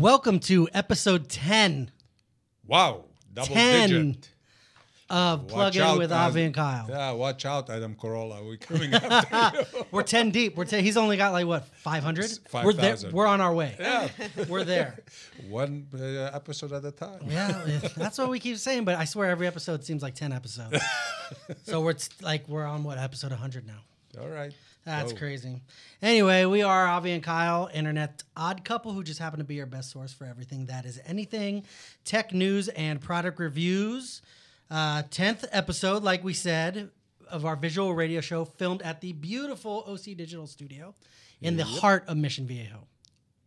Welcome to episode 10. Wow, double 10 digit. of Plug Watch In out, with Avi and Kyle. Yeah, watch out, Adam Carolla. We're coming after you. We're 10 deep. He's only got like, what, 500? 5,000. We're on our way. Yeah, We're there. one episode at a time. Yeah, that's what we keep saying, but I swear every episode seems like 10 episodes. So we're on, what, episode 100 now. All right. That's Go. crazy. Anyway, we are Avi and Kyle, internet odd couple who just happen to be your best source for everything that is anything tech news and product reviews. 10th episode, like we said, of our visual radio show filmed at the beautiful OC Digital Studio in the heart of Mission Viejo.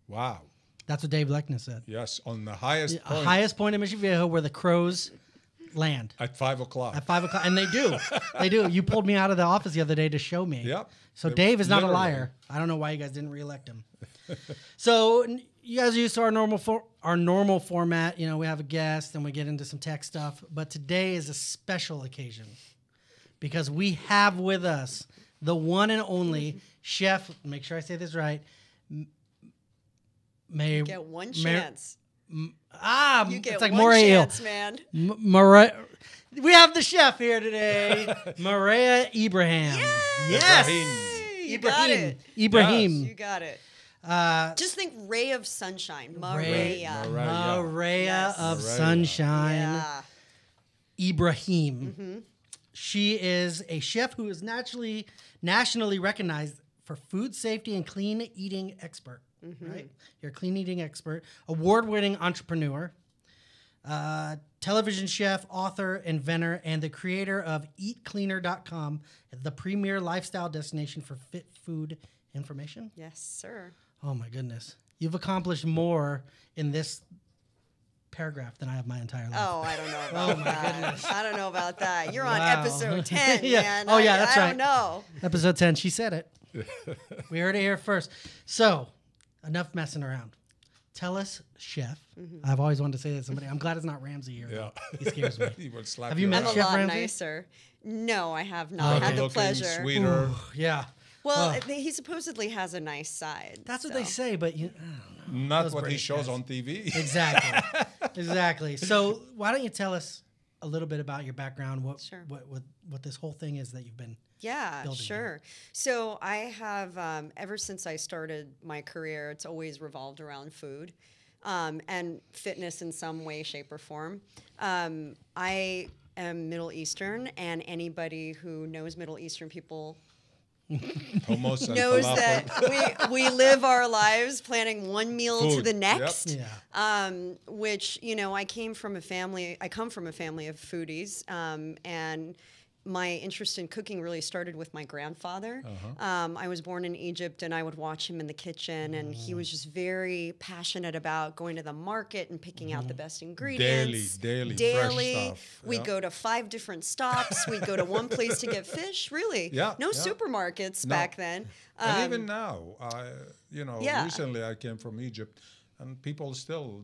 Wow. That's what Dave Leckner said. Yes, on the highest point. Highest point of Mission Viejo where the crows land. At 5 o'clock. At 5 o'clock. And they do. They do. You pulled me out of the office the other day to show me. Yep. So Dave is not Literally. a liar. I don't know why you guys didn't reelect him. So you guys are used to our normal format. You know, we have a guest and we get into some tech stuff. But today is a special occasion because we have with us the one and only chef. Make sure I say this right. You get one chance. You get it's like one Moray Eel. chance, man. We have the chef here today, Maria Ibrahim. Yes, You got it. Ibrahim. You got it. Just think ray of sunshine. Maria Yes. of Maria. Sunshine. Yeah. Ibrahim. She is a chef who is nationally recognized for food safety and clean eating expert. Right? You're a clean eating expert, award-winning entrepreneur, television chef, author, inventor, and the creator of EatCleaner.com, the premier lifestyle destination for fit food information. Yes, sir. Oh my goodness. You've accomplished more in this paragraph than I have my entire life. Oh, I don't know about that. I don't know about that. You're on Wow. episode 10, Yeah. man. Oh, yeah, that's I right. don't know. Episode 10, she said it. We heard it here first. So, enough messing around. Tell us, chef. I've always wanted to say that to somebody. I'm glad it's not Ramsey here. Yeah. He scares me. He will slap Have you met I'm a Chef lot Ramsay? nicer. No, I have not had the Looking, pleasure. sweeter. Yeah. Well, Oh. he supposedly has a nice side. That's what so. they say, but I don't know. Not Those what he British shows guys. on TV. Exactly. Exactly. So why don't you tell us a little bit about your background, Sure. what this whole thing is that you've been Yeah, building sure. So I have, ever since I started my career, it's always revolved around food and fitness in some way, shape, or form. I am Middle Eastern, and anybody who knows Middle Eastern people Hummus and knows falafel. that we live our lives planning one meal to Food, the yep. next. Yeah. Which, I come from a family of foodies, and my interest in cooking really started with my grandfather. I was born in Egypt, and I would watch him in the kitchen, and he was just very passionate about going to the market and picking out the best ingredients. Daily, fresh stuff. We'd Yeah. go to 5 different stops. We'd go to one place to get fish, really. Yeah, No yeah. supermarkets No. back then. And even now, Yeah. recently I came from Egypt, and people still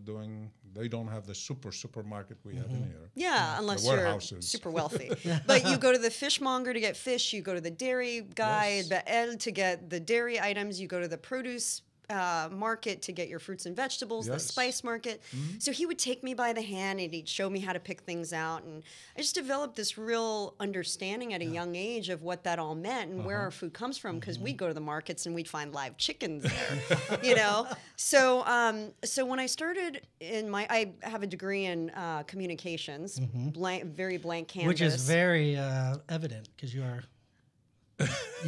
they don't have the supermarket we have in here. Yeah, unless you're warehouses. super wealthy. But you go to the fishmonger to get fish. You go to the dairy guy, Yes. Be'el, to get the dairy items. You go to the produce market to get your fruits and vegetables, the Yes. spice market. So he would take me by the hand and he'd show me how to pick things out. And I just developed this real understanding at a young age of what that all meant and where our food comes from, because we'd go to the markets and we'd find live chickens there, So when I started I have a degree in communications, very blank canvas. Which is very evident because you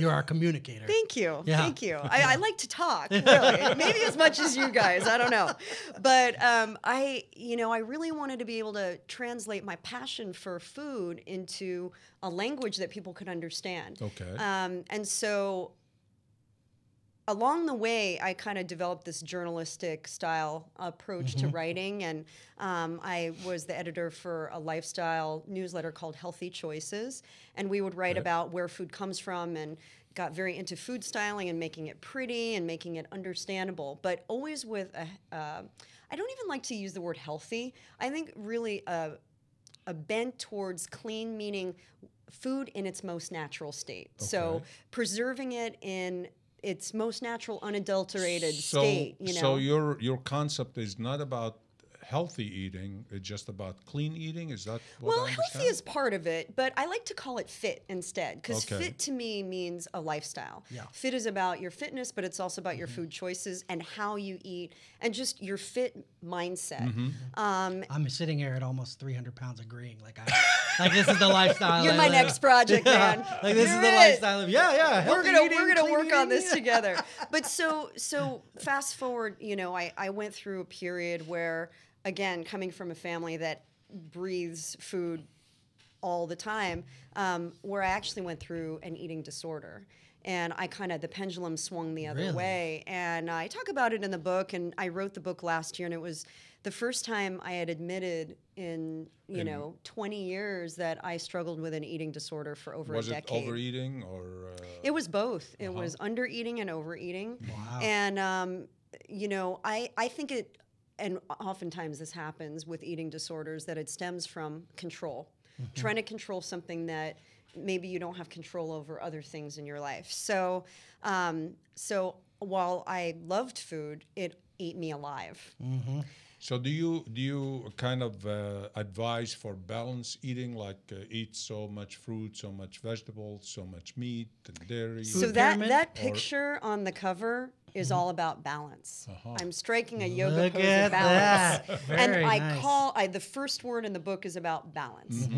are a communicator. Thank you. Yeah. Thank you. I like to talk, really. Maybe as much as you guys. I don't know. But I really wanted to be able to translate my passion for food into a language that people could understand. Okay. And so along the way, I kind of developed this journalistic style approach to writing, and I was the editor for a lifestyle newsletter called Healthy Choices, and we would write about where food comes from, and got very into food styling and making it pretty and making it understandable, but always with I don't even like to use the word healthy. I think really a bent towards clean, meaning food in its most natural state. So preserving it in its most natural, unadulterated So, state. You know. so your concept is not about healthy eating; it's just about clean eating. Is that what Well, I healthy understand? is part of it, but I like to call it fit instead, because Okay. fit to me means a lifestyle. Yeah. Fit is about your fitness, but it's also about your food choices and how you eat and just your fit mindset. I'm sitting here at almost 300 pounds agreeing. Like this is the lifestyle. You're I my live. next project, man. Like this is You're the it. lifestyle of We're healthy gonna eating, we're gonna clean work on eating. this together. But so fast forward, you know, I went through a period where, again, coming from a family that breathes food all the time, where I actually went through an eating disorder. And I the pendulum swung the other Really? way. And I talk about it in the book, and I wrote the book last year, and it was the first time I had admitted in, 20 years that I struggled with an eating disorder for over Was a it decade. overeating or? It was both. It was undereating and overeating. Wow. And, I think it, and oftentimes this happens with eating disorders, that it stems from control. Trying to control something that maybe you don't have control over other things in your life. So, so while I loved food, it ate me alive. So do you kind of advise for balanced eating, like eat so much fruit, so much vegetables, so much meat and dairy? So Food that pyramid? that picture on the cover is all about balance. I'm striking a yoga Look pose at of balance. that. And Very I nice. the first word in the book is about balance.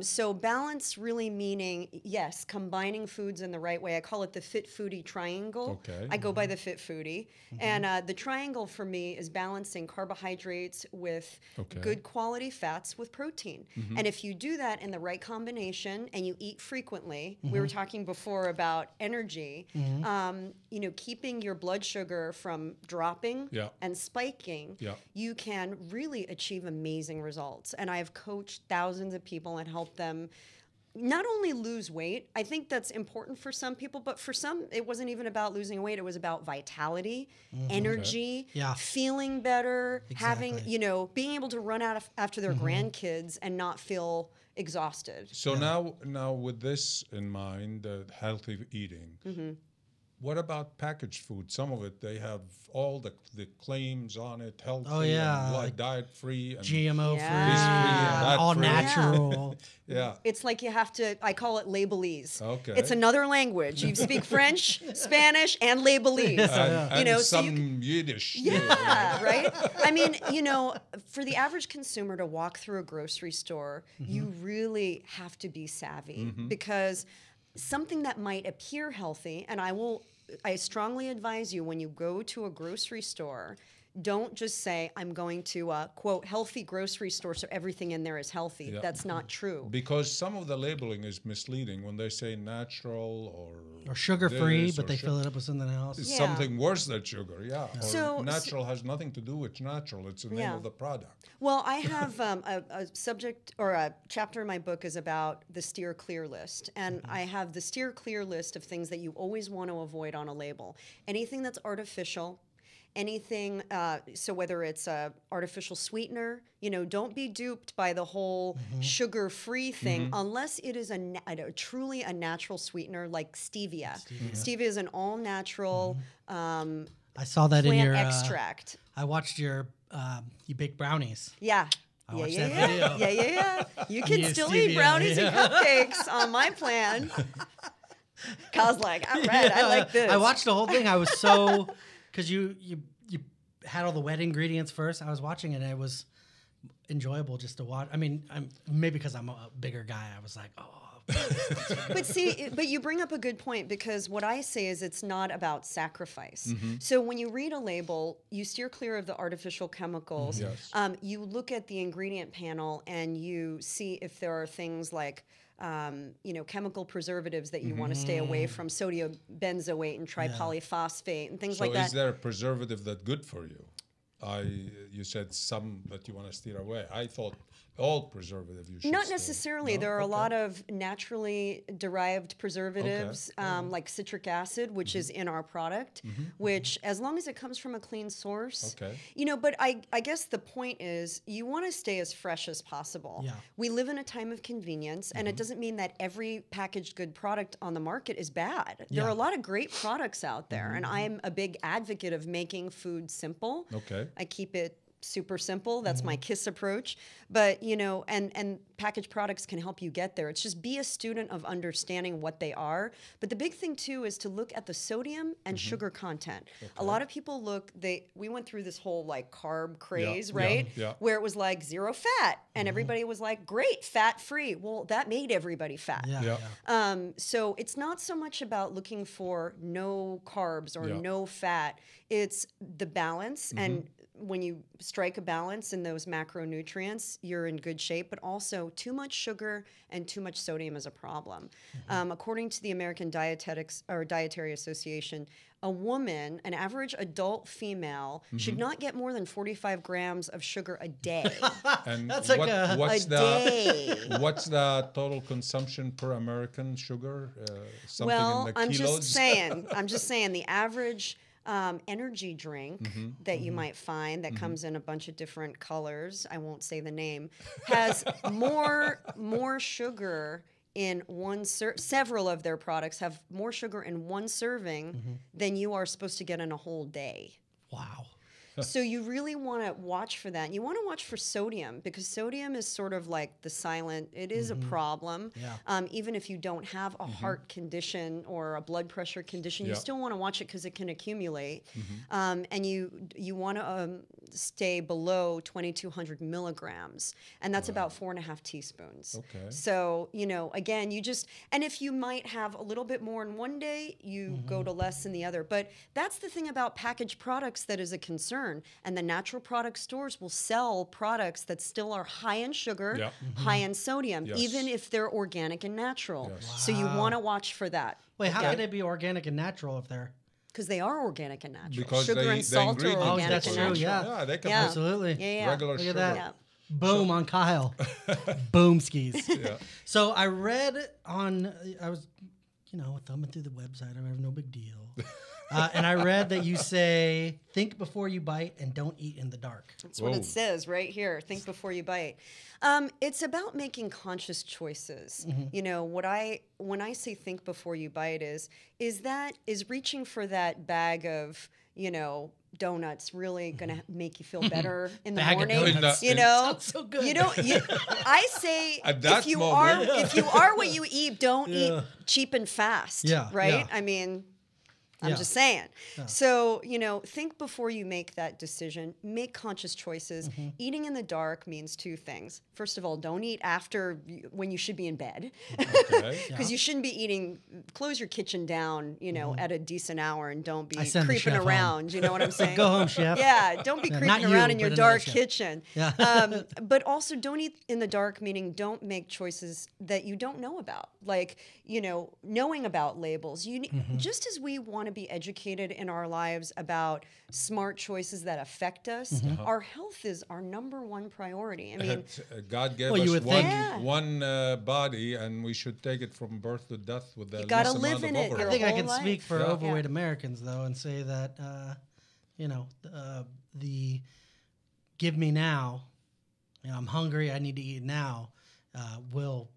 So balance really meaning, yes, combining foods in the right way. I call it the fit foodie triangle. Okay. I go by the fit foodie. And the triangle for me is balancing carbohydrates with Okay. good quality fats with protein. And if you do that in the right combination and you eat frequently, we were talking before about energy, keeping your blood sugar from dropping Yeah. and spiking, Yeah. you can really achieve amazing results. And I've coached thousands of people and helped them not only lose weight, I think that's important for some people, but for some, it wasn't even about losing weight. It was about vitality, energy, Yeah. feeling better, having, Exactly. being able to run out after their grandkids and not feel exhausted. So now with this in mind, healthy eating. What about packaged food? Some of it, they have all the claims on it, healthy, Oh, yeah, and like diet free, and GMO free, Yeah. all Free. natural. yeah. It's like you have to, I call it labelese. Okay. It's another language. You speak French, Spanish, and labelese. And so some Yiddish. too. Yeah, right? I mean, for the average consumer to walk through a grocery store, you really have to be savvy because something that might appear healthy, and I strongly advise you when you go to a grocery store, don't just say, I'm going to a, quote, healthy grocery store, so everything in there is healthy. Yeah. That's not true. Because some of the labeling is misleading when they say natural Or sugar free, this but or they fill it up with something else. It's Yeah. something worse than sugar, yeah. Or So- natural has nothing to do with natural. It's the name Yeah. of the product. Well, I have a subject or a chapter in my book is about the steer clear list. And I have the steer clear list of things that you always want to avoid on a label. Anything that's artificial, anything, so whether it's a artificial sweetener, don't be duped by the whole sugar-free thing unless it is truly a natural sweetener like stevia. Stevia is an all-natural I saw that in plant your extract. I watched your you bake brownies. Yeah. watched yeah, that yeah. video. Yeah. You can Yeah, still stevia, eat brownies and yeah. cupcakes on my plan. Kyle's like, all right, I like this. I watched the whole thing. I was so because you had all the wet ingredients first. I was watching it and it was enjoyable just to watch. I mean, maybe because I'm a bigger guy, I was like, oh. But you bring up a good point because what I say is it's not about sacrifice. Mm-hmm. So when you read a label, you steer clear of the artificial chemicals. Yes. You look at the ingredient panel and you see if there are things like chemical preservatives that you want to stay away from, sodium benzoate and tripolyphosphate and things So like that. is there a preservative that's good for you? You said some that you want to steer away. I thought all preservative you should Not steer. necessarily. No? There are a Okay. lot of naturally derived preservatives, like citric acid, which is in our product, which, as long as it comes from a clean source, Okay. you know, but I guess the point is you want to stay as fresh as possible. Yeah. We live in a time of convenience, and it doesn't mean that every packaged good product on the market is bad. There are a lot of great products out there, and I'm a big advocate of making food simple. Okay. I keep it super simple. That's my KISS approach. But, you know, and packaged products can help you get there. It's just be a student of understanding what they are. But the big thing, too, is to look at the sodium and sugar content. A lot of people we went through this whole, like, carb craze, right? yeah. Where it was, like, 0 fat. And everybody was like, great, fat-free. Well, that made everybody fat. Yeah. Yeah. Yeah. So it's not so much about looking for no carbs or Yeah. no fat. It's the balance. And when you strike a balance in those macronutrients, you're in good shape. But also, too much sugar and too much sodium is a problem. According to the American Dietary Association, a woman, an average adult female, should not get more than 45 grams of sugar a day. And That's like what's a the day. what's the total consumption per American sugar? Something Well, in the I'm kilos. just saying the average energy drink that you might find that comes in a bunch of different colors, I won't say the name, has more sugar in one several of their products have more sugar in one serving than you are supposed to get in a whole day. Wow. So you really want to watch for that. You want to watch for sodium because sodium is sort of like the silent. It is a problem. Yeah. Even if you don't have a heart condition or a blood pressure condition, you Yeah. still want to watch it because it can accumulate. And you want to stay below 2,200 milligrams, and that's about 4.5 teaspoons. Okay. So, you know, again, and if you might have a little bit more in one day, you go to less in the other. But that's the thing about packaged products that is a concern. And the natural product stores will sell products that still are high in sugar, Yeah. high in sodium, Yes. even if they're organic and natural. Yes. So you want to watch for that. Wait, how can it be organic and natural if they're? Because they are organic and natural. Because Sugar the and salt are ingredients Oh, organic that's and true, natural. yeah. Yeah, they can Yeah. put Absolutely. Yeah, yeah. regular Look at sugar. that. Yeah. Boom on Kyle. Boom skis. Yeah. So I read I was, thumbing through the website. I have no big deal. And I read that you say, think before you bite and don't eat in the dark. That's what Whoa. it says right here. Think before you bite. It's about making conscious choices. You know, when I say think before you bite is reaching for that bag of, donuts really going to make you feel better in the Bag of morning? donuts. You know, Sounds so good. I say At that if you moment. are what you eat, don't Yeah. eat cheap and fast. Yeah, Right. yeah. I mean, I'm Yeah. just saying. So, think before you make that decision. Make conscious choices. Eating in the dark means two things. First of all, don't eat when you should be in bed. Okay. Because you shouldn't be eating. Close your kitchen down, at a decent hour, and don't be I send the creeping chef home. around. You know what I'm saying? Go home, chef. Yeah, don't be Yeah, creeping not you, around in your but another dark chef. kitchen. Yeah. But also, don't eat in the dark, meaning don't make choices that you don't know about. Like, knowing about labels. Just as we want to be educated in our lives about smart choices that affect us, our health is our number one priority. I mean, God gave Well, you us would think. one body, and we should take it from birth to death with the gotta least live amount in of it overhead. your I think I whole can life. speak for Yeah. overweight Americans, though, and say that, the give me now, I'm hungry, I need to eat now, will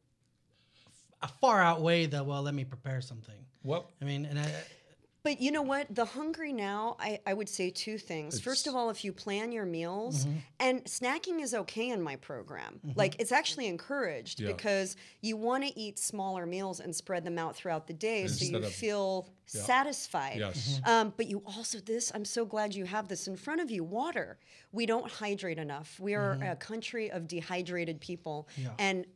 far outweigh the, let me prepare something. Well, I mean, But you know what? The hungry now, I would say two things. First of all, if you plan your meals, and snacking is okay in my program. Like, it's actually encouraged Yeah. because you want to eat smaller meals and spread them out throughout the day so you Instead of- feel Yeah. satisfied. Yes. But you also, I'm so glad you have this in front of you, water. We don't hydrate enough. We are a country of dehydrated people. Yeah. And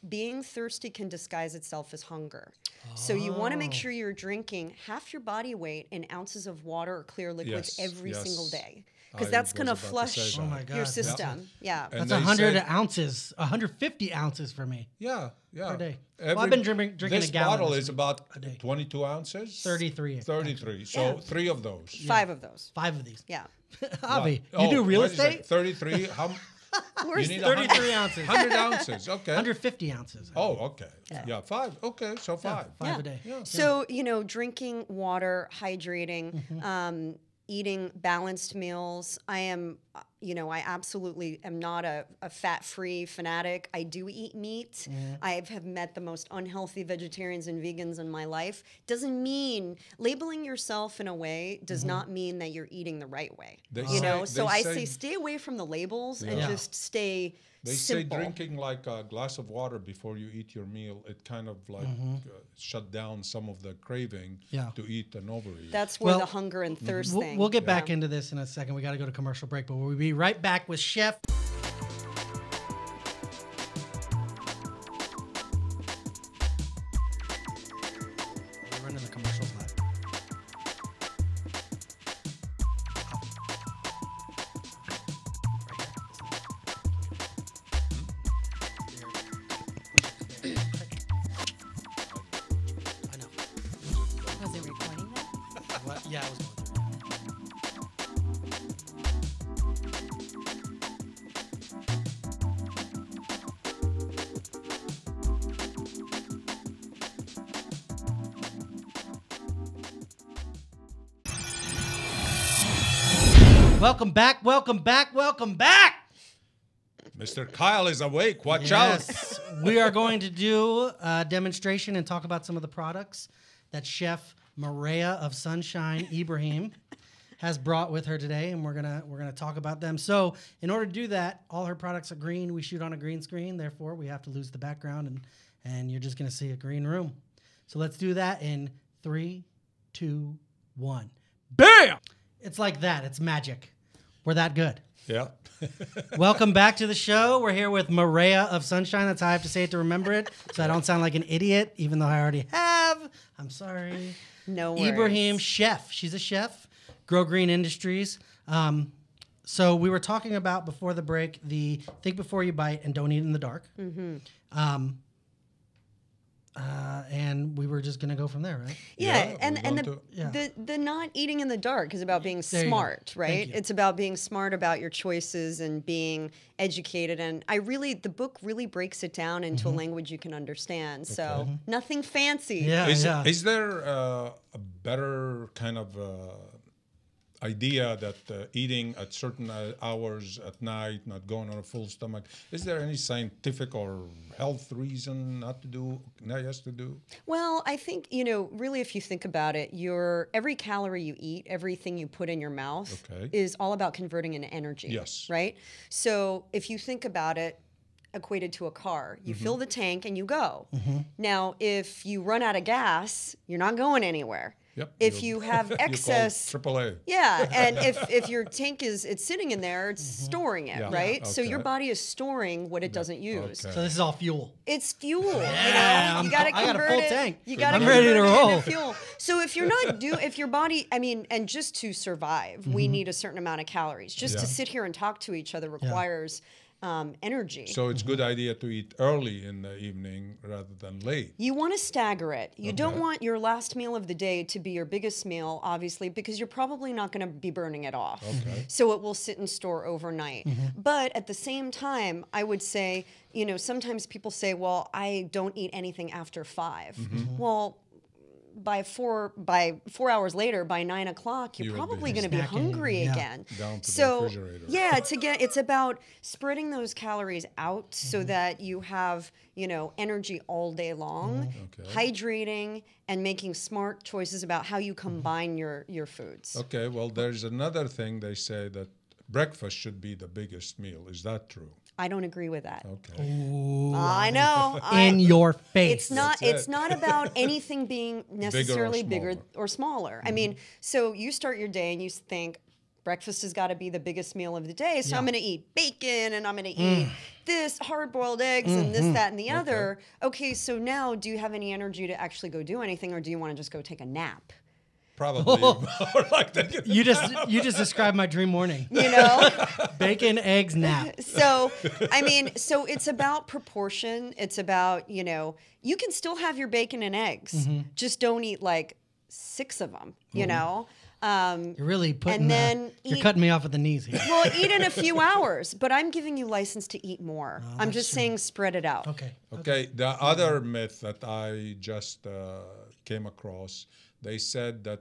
being thirsty can disguise itself as hunger. So you want to make sure you're drinking half your body weight in ounces of water or clear liquids Yes, every yes. single day. because I that's was going to about to say flush that. Oh my God, your that's- system. Yeah. And That's they 100 said- ounces, 150 ounces for me. Yeah, yeah. Per day. Well, I've been drinking this a gallon bottle this is week, about a day. 22 ounces. 33. 33. So Yeah. 3 of those. 5 of those. 5 of these. Yeah. Avi, What? you do real wait a second. estate? 33. How? Where's you need 33 ounces. 100 ounces. Okay. 150 ounces. Oh, okay. Yeah. 5. Okay, so 5. 5 a day. So, drinking water, hydrating, Mm-hmm. eating balanced meals. I am, I absolutely am not a fat-free fanatic. I do eat meat. Mm-hmm. I have met the most unhealthy vegetarians and vegans in my life. Doesn't mean labeling yourself in a way does Mm-hmm. not mean that you're eating the right way. They So I say- say stay away from the labels and Yeah. just stay They simple. say drinking like a glass of water before you eat your meal, it kind of like shut down some of the craving Yeah. to eat and overeat. That's where Well, the hunger and thirst thing. We'll get back into this in a second. We got to go to commercial break, but we'll be right back with Chef. We're running the commercials live. I know. Was it recording that? What? Yeah, I was going through. Welcome back, welcome back, welcome back. Mr. Kyle is awake. Watch out. Yes, we are going to do a demonstration and talk about some of the products that Chef Maria of Sunshine Ibrahim has brought with her today, and we're gonna talk about them. So, in order to do that, all her products are green. We shoot on a green screen, therefore we have to lose the background, and you're just gonna see a green room. So let's do that in 3, 2, 1. Bam! It's like that. It's magic. We're that good. Yeah. Welcome back to the show. We're here with Maria of Sunshine. That's how I have to say it to remember it, so I don't sound like an idiot, even though I already have. I'm sorry. No worries. Ibrahim, chef. She's a chef. Grow Green Industries. So we were talking about before the break the think before you bite and don't eat in the dark. Mm-hmm. And we were just gonna go from there, right? Yeah, Yeah, and we and want the, to- Yeah. the not eating in the dark is about being There you go. smart, Thank right? you. It's about being smart about your choices and being educated. And the book really breaks it down into a language you can understand. So nothing fancy. Yeah, yeah. Is there a better kind of idea that eating at certain hours at night, not going on a full stomach, is there any scientific or health reason not to do, not yes to do? Well, I think, really if you think about it, every calorie you eat, everything you put in your mouth Okay. is all about converting into energy. Yes. Right? So if you think about it, equated to a car, you fill the tank and you go. Now, if you run out of gas, you're not going anywhere. Yep. If you have call excess, AAA. yeah, and if your tank it's sitting in there, it's storing it, Yeah. right? So your Okay. body is storing what it doesn't use. Okay. So this is all fuel. It's fuel. Yeah, you got to I got a convert full it. tank. You got to I'm ready to roll. Fuel. So if you're not if your body, and just to survive, we need a certain amount of calories. Just to Yeah. sit here and talk to each other requires energy. So it's good idea to eat early in the evening rather than late. You want to stagger it. You don't Okay. want your last meal of the day to be your biggest meal, obviously, because you're probably not going to be burning it off. Okay. So it will sit in store overnight. But at the same time, I would say, sometimes people say, well, I don't eat anything after 5. Well, by 4 hours later, by 9 o'clock, you're You will be probably going to be snacking, hungry yeah. again. Down to the So refrigerator. yeah, it's about spreading those calories out so Mm-hmm. that you have energy all day long, Okay. hydrating, and making smart choices about how you combine your foods. Okay, well, there's another thing they say that breakfast should be the biggest meal. Is that true? I don't agree with that. Okay. I know. In your face. It's not. That's It's it. not about anything being necessarily bigger smaller. or smaller. I mean, so you start your day and you think breakfast has got to be the biggest meal of the day. So I'm going to eat bacon and I'm going to eat this hard-boiled eggs and this, that, and the other. Okay, so now do you have any energy to actually go do anything, or do you want to just go take a nap? Probably more like that. You just described my dream morning. You know? Bacon, eggs, nap. So, I mean, so it's about proportion. It's about, you can still have your bacon and eggs. Just don't eat like 6 of them, you know? You're really putting. And then you're eat- cutting me off at the knees here. Well, eat in a few hours, but I'm giving you license to eat more. I'm just saying spread it out. Okay. Okay, the other myth that I just came across, they said that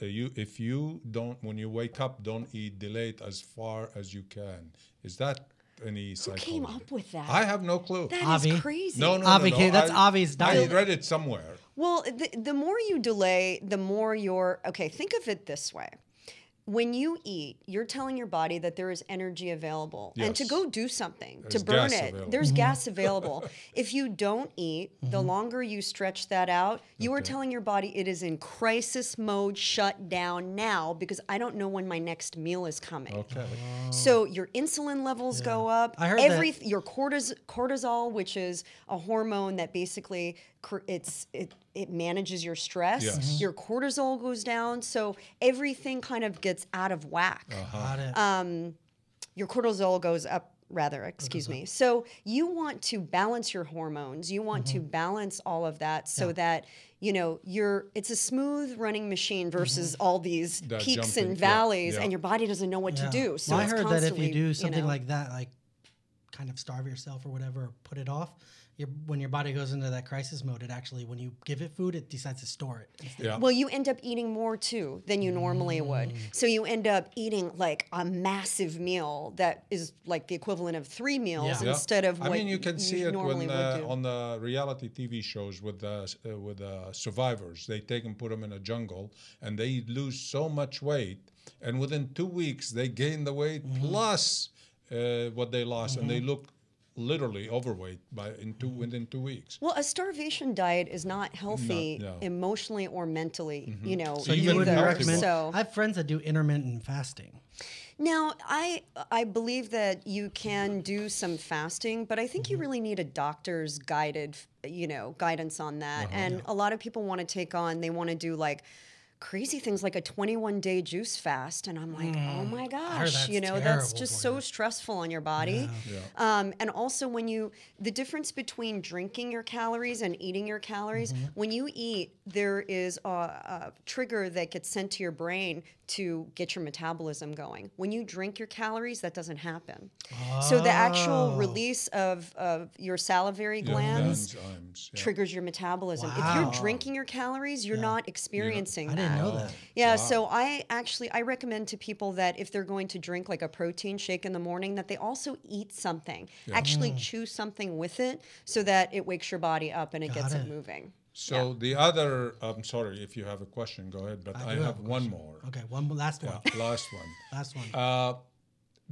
if you don't, when you wake up, don't eat delayed as far as you can. Is that any Who psychology? came up with that? I have no clue. That Avi. is crazy. No. That's Avi's I diet. read it somewhere. Well, the more you delay, the more you're okay. Think of it this way. When you eat, you're telling your body that there is energy available and to Yes. go do something, There's to burn gas it. available. There's gas available. If you don't eat, the longer you stretch that out, you are telling your body it is in crisis mode, shut down now because I don't know when my next meal is coming. Okay. So your insulin levels go up. I heard that. Your cortisol, which is a hormone that basically it manages your stress. Yes. Your cortisol goes down, so everything kind of gets out of whack. Got it. Your cortisol goes up. Rather, excuse me. So you want to balance your hormones. You want to balance all of that so that it's a smooth running machine versus all these That peaks jumping, and yeah, valleys, yeah. and your body doesn't know what to do. So Well, I it's heard that if you constantly, do something know. like that, like kind of starve yourself or whatever, or put it off, when your body goes into that crisis mode, it actually, when you give it food, it decides to store it. Yeah. Well, you end up eating more too than you normally would. So you end up eating like a massive meal that is like the equivalent of 3 meals Yeah. Yeah. instead of what I mean, you can see it normally when would do. on the reality TV shows with survivors. They take and put them in a jungle, and they lose so much weight, and within 2 weeks they gain the weight plus what they lost, and they look literally overweight within 2 weeks. Well, a starvation diet is not healthy No. emotionally or mentally, So you Even wouldn't healthy recommend. So I have friends that do intermittent fasting. now, I believe that you can do some fasting, but I think you really need a doctor's guidance on that. And a lot of people want to they want to do like crazy things like a 21-day juice fast, and I'm like, oh my gosh, that's that's terrible just for so you. stressful on your body. And also the difference between drinking your calories and eating your calories, when you eat, there is a trigger that gets sent to your brain to get your metabolism going. When you drink your calories, that doesn't happen. So the actual release of your salivary glands enzymes. Yeah. triggers your metabolism. If Wow. you're drinking your calories, you're not experiencing I that. didn't know that. Yeah, so I recommend to people that if they're going to drink like a protein shake in the morning, that they also eat something. Actually chew something with it so that it wakes your body up and it gets it it. moving. So the other, I'm sorry if you have a question, go ahead. But I do have a one more. Okay, last one. Last one. Last one.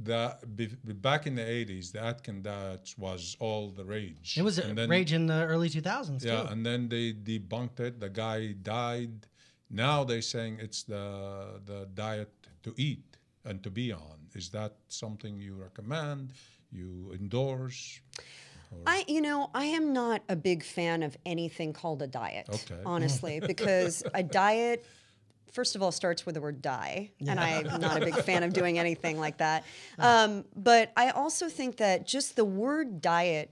Back in the 80s, the Atkins diet was all the rage. It was And then- rage in the early 2000s Yeah, too. and then they debunked it. The guy died. Now they're saying it's the diet to eat and to be on. Is that something you recommend? You endorse? I am not a big fan of anything called a diet, Okay. honestly, because a diet, first of all, starts with the word die, and I'm not a big fan of doing anything like that. But I also think that just the word diet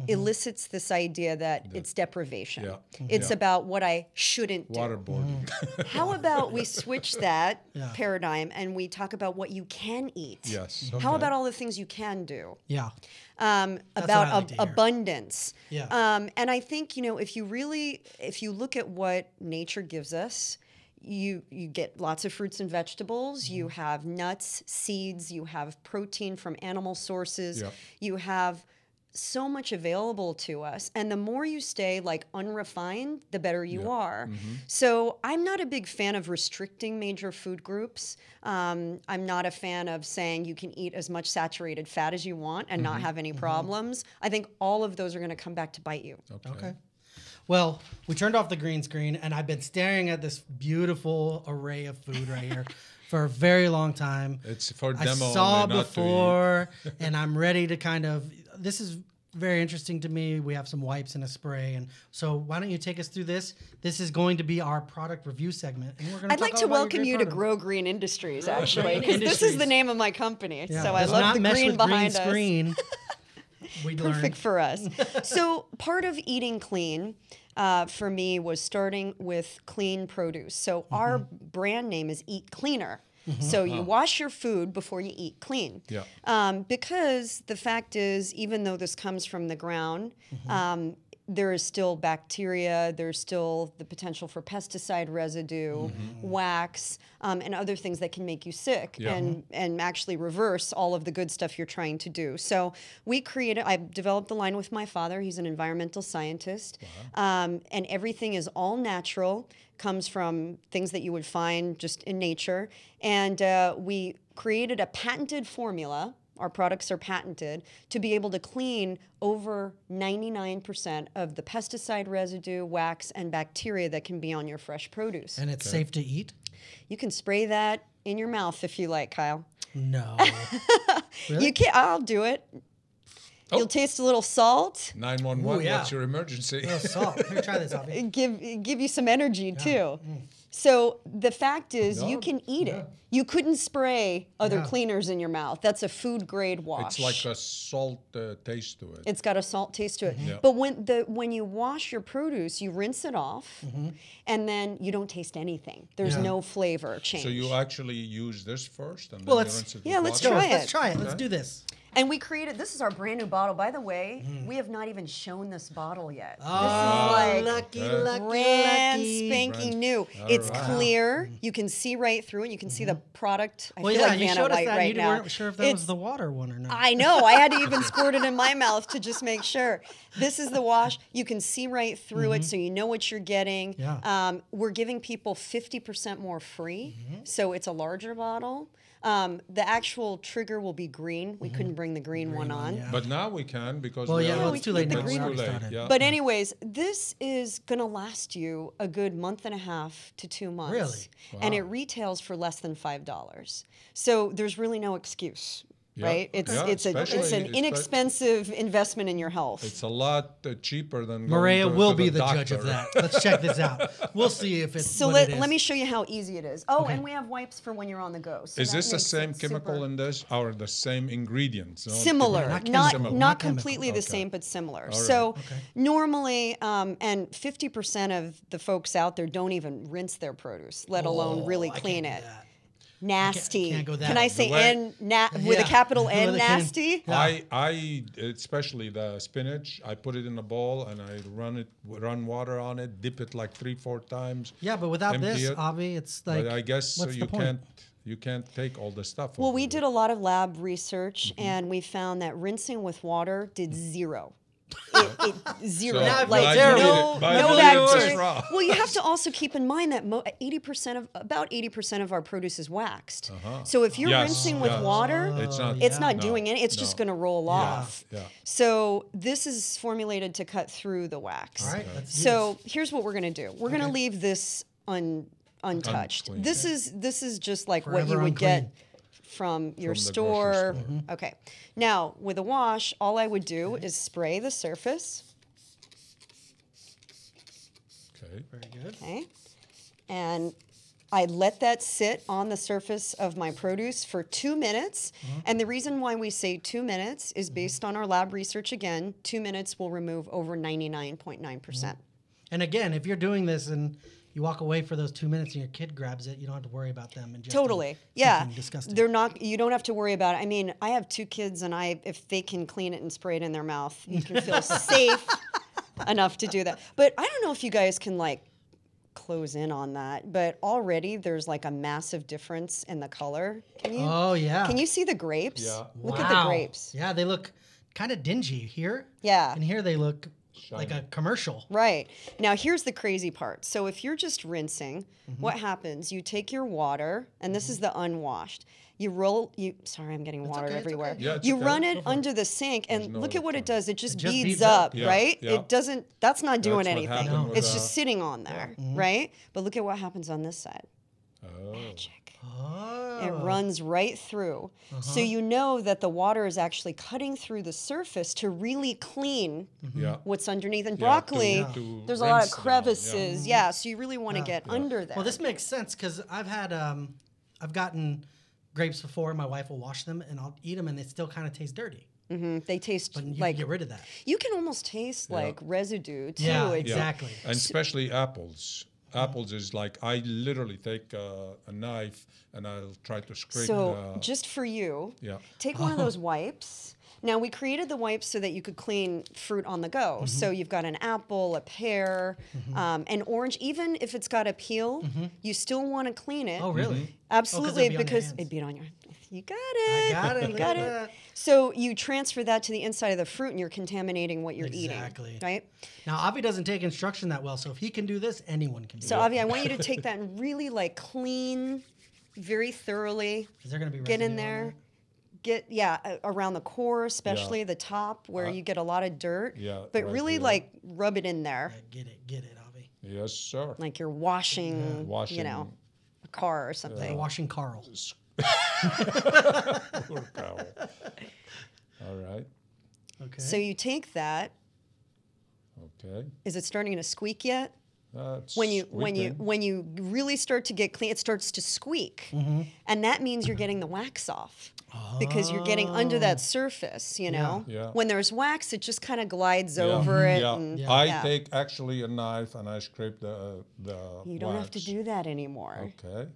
elicits this idea that it's deprivation. Yeah. It's Yeah. about what I shouldn't do. Waterboarding. How about we switch that Yeah. paradigm and we talk about what you can eat? Yes. How okay. about all the things you can do? Yeah. About what I like to hear. abundance. Yeah. And I think, if you look at what nature gives us, you get lots of fruits and vegetables, you have nuts, seeds, you have protein from animal sources, Yep. you have so much available to us, and the more you stay like unrefined, the better you are. So I'm not a big fan of restricting major food groups. I'm not a fan of saying you can eat as much saturated fat as you want and not have any problems. I think all of those are going to come back to bite you. Okay. Well, we turned off the green screen, and I've been staring at this beautiful array of food right here for a very long time. It's for I demo saw only, not to eat. before, and I'm ready to this is very interesting to me. We have some wipes and a spray, and so why don't you take us through this? This is going to be our product review segment, and we're going I'd like to welcome you to Grow Green Industries, actually, because this is the name of my company. So I love the green behind us. Screen. Perfect for us. So part of eating clean for me was starting with clean produce. So our brand name is Eat Cleaner. So you wash your food before you eat clean. Yeah. Because the fact is, even though this comes from the ground, there is still bacteria, there's still the potential for pesticide residue, wax, and other things that can make you sick and actually reverse all of the good stuff you're trying to do. So I developed the line with my father. He's an environmental scientist. And everything is all natural, comes from things that you would find just in nature. And we created a patented formula. Our products are patented to be able to clean over 99% of the pesticide residue, wax, and bacteria that can be on your fresh produce. And it's safe to eat? You can spray that in your mouth if you like, Kyle. No. Really? You can. I'll do it. Oh. You'll taste a little salt. 911. Ooh, yeah. What's your emergency? No salt. Here, try this, Avi. Give you some energy too. So the fact is, you can eat it. You couldn't spray other cleaners in your mouth. That's a food grade wash. It's like a salt taste to it. It's got a salt taste to it. Yeah. But when you wash your produce, you rinse it off, and then you don't taste anything. There's no flavor change. So you actually use this first, and then Well, you let's- rinse it with yeah, let's water? try it. Let's try it. Let's do this. And we created, this is our brand new bottle. By the way, we have not even shown this bottle yet. Oh, this is like lucky. brand spanking new. It's right. clear. You can see right through it. You can see the product. I Well, feel yeah, like you Vanna showed us White that. right You now. weren't sure if that was the water one or not. I know. I had to even squirt it in my mouth to just make sure. This is the wash. You can see right through it, so you know what you're getting. Yeah. We're giving people 50% more free, so it's a larger bottle. The actual trigger will be green. We couldn't bring the green one on. yeah. But now we can because Well, we yeah, are- well, it's too late the now. It's We green already too late. started. Yeah. But anyways, this is going to last you a good month and a half to 2 months. Really? And Wow. it retails for less than $5. So there's really no excuse, Yeah. right? It's Yeah, it's an especially- inexpensive investment in your health. It's a lot cheaper than Maria going to, will to be the the judge of doctor. that. Let's check this out. We'll see if it's So what it is. let me show you how easy it is. Oh, and we have wipes for when you're on the go. So Is that this the makes same it chemical super- in this, or the same ingredients? No? Similar, Not not chemical. not Not chemical. completely the Okay. same, but similar. right. So Okay. normally, and 50% of the folks out there don't even rinse their produce, let alone really Oh, I clean can't it. do that. Nasty. can't go that Can I way. say The way- with a Yeah. capital With N, a can- nasty? Yeah. I especially the spinach. I put it in a bowl and I run water on it, dip it like 3-4 times. Yeah, but without Empty this, it. Avi, it's like. But I guess what's you the point? can't take all the stuff. Well, off we of did it. a lot of lab research, and we found that rinsing with water did zero. It zero. So, Now I feel like terrible. no, But no I believe it's bacteria. raw. Well, you have to also keep in mind that about 80% of our produce is waxed. So if you're Yes, rinsing with yes. water, It's not. it's not no, doing it. It's no. just going to roll off. Yeah. So this is formulated to cut through the wax. All right, let's do So here's what we're going to do. We're going to Okay. leave this untouched. Unclean. This is just like what Forever you would unclean. get from your From the store. grocery store. Okay. Now, with a wash, all I would do is spray the surface. Okay. Very good. Okay. And I let that sit on the surface of my produce for 2 minutes. And the reason why we say 2 minutes is based on our lab research again. 2 minutes will remove over 99.9%. And again, if you're doing this and you walk away for those 2 minutes and your kid grabs it, you don't have to worry about them ingesting Totally. Yeah. something disgusting. They're not, you don't have to worry about it. I mean, I have 2 kids, and if they can clean it and spray it in their mouth, you can feel safe enough to do that. But I don't know if you guys can like close in on that, but already there's like a massive difference in the color. Can you? Oh, yeah. Can you see the grapes? Yeah. Look at the grapes. Yeah, they look kind of dingy here. Yeah. And here they look like a Shiny. commercial. Right. Now, here's the crazy part. So if you're just rinsing, what happens? You take your water, and this is the unwashed. Sorry, I'm getting water okay, it's everywhere. okay. Yeah, it's You okay. run it under the sink, and no look at what it other does. It just just beads beads up, up. Yeah, right? yeah. It doesn't, that's not doing That's what anything. happened with, It's just sitting on there, right? But look at what happens on this side. Oh. Magic. Oh. It runs right through. So you know that the water is actually cutting through the surface to really clean Yeah. what's underneath. And Yeah, broccoli, to there's a lot rinse of down, crevices. yeah. Yeah, so you really want to get under there. Well, this makes sense because I've gotten grapes before. My wife will wash them and I'll eat them, and they still kind of taste dirty. They taste But you like can get rid of that. you can almost taste like residue too. Yeah, It's- exactly. And especially apples. Apples is like I literally take a knife and I'll try to scrape. So just for you, Yeah. take one of those wipes. Now we created the wipes so that you could clean fruit on the go. So you've got an apple, a pear, an orange. Even if it's got a peel, you still want to clean it. Oh, really? Absolutely, it'd be on your because hands. it'd be on your. You got it. got it, You look got at it. that. So you transfer that to the inside of the fruit, and you're contaminating what you're Exactly. eating. Right. Now, Avi doesn't take instruction that well, so if he can do this, anyone can do So it. Avi, I want you to take that and really like clean, very thoroughly. Is there going to be Get in residue on there. that? Get around the core, especially the top where you get a lot of dirt. Yeah, But right really here. like rub it in there, Yeah, get it, Avi. Yes, sir. like you're washing, Washing. you know, a car or something. We're washing Carl. Poor cow. All right. Okay. So you take that. Okay. Is it starting to squeak yet? That's When you squeaking. really start to get clean, it starts to squeak, and that means you're getting the wax off. Because you're getting under that surface, you know. Yeah. When there's wax, it just kind of glides Yeah. over it. Yeah. And, Yeah. I yeah. take actually a knife and I scrape the You don't have to wax. do that anymore. Okay.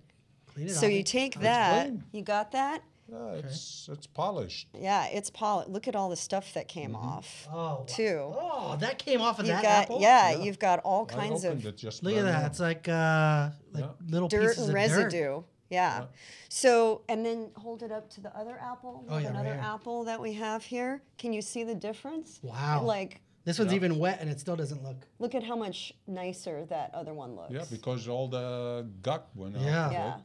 Clean it, So Avi. you take that. clean. You got that? Yeah, it's polished. Yeah, it's polished. Look at all the stuff that came off. Oh, wow. Too. Oh, that came off of You've that got apple? you've got all I kinds opened of it just Look at then. that. It's like little dirt pieces and of dirt. residue. Yeah. So and then hold it up to the other apple. Oh, yeah, right another here. apple that we have here. Can you see the difference? Wow. Like This one's even wet and it still doesn't look. look at how much nicer that other one looks. Yeah, because all the gut went out. Yeah. of it. Yeah.